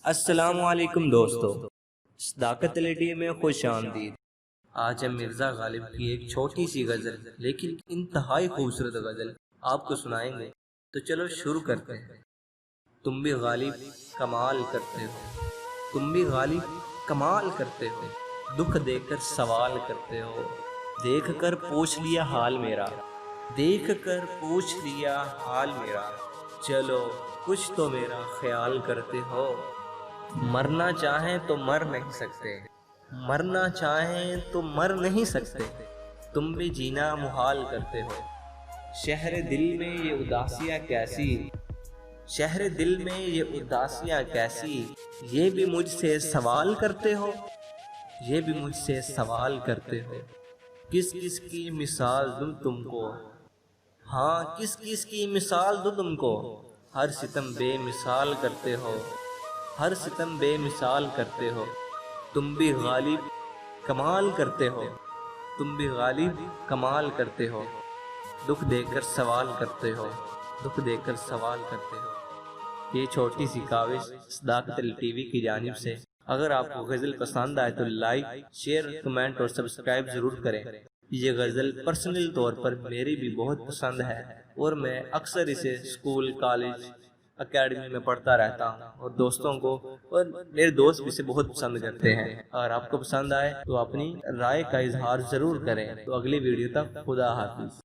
السلام علیکم دوستو، صداقت ٹی وی میں خوش آمدید۔ آج ہم مرزا غالب کی ایک چھوٹی سی غزل لیکن انتہائی خوبصورت غزل آپ کو سنائیں گے، تو چلو شروع کرتے ہیں۔ تم بھی غالب کمال کرتے ہو، تم بھی غالب کمال کرتے ہو، دکھ دے کر سوال کرتے ہو، دیکھ کر پوچھ لیا حال میرا، دیکھ کر پوچھ لیا حال میرا، چلو کچھ تو میرا خیال کرتے ہو۔ مرنا چاہیں تو مر نہیں سکتے، مرنا چاہیں تو مر نہیں سکتے، تم بھی جینا محال کرتے ہو۔ شہر دل میں یہ اداسیاں کیسی، شہر دل میں یہ اداسیاں کیسی، یہ بھی مجھ سے سوال کرتے ہو، یہ بھی مجھ سے سوال کرتے ہو۔ کس کس کی مثال دوں تم کو، ہاں کس کس کی مثال دوں تم کو، ہر ستم بے مثال کرتے ہو، ہر ستم بے مثال کرتے ہو۔ تم بھی غالب کمال کرتے ہو، تم بھی غالب کمال کرتے ہو، دکھ دے کر سوال کرتے ہو، دکھ دے کر سوال کرتے ہو۔ یہ چھوٹی سی کاوش صداقت ٹی وی کی جانب سے۔ اگر آپ کو غزل پسند آئے تو لائک، شیئر، کمنٹ اور سبسکرائب ضرور کریں۔ یہ غزل پرسنل طور پر میری بھی بہت پسند ہے اور میں اکثر اسے اسکول، کالج، اکیڈمی میں پڑھتا رہتا ہوں اور دوستوں کو اور میرے دوست بھی اسے بہت پسند کرتے ہیں۔ اگر آپ کو پسند آئے تو اپنی رائے کا اظہار ضرور کریں۔ تو اگلی ویڈیو تک خدا حافظ۔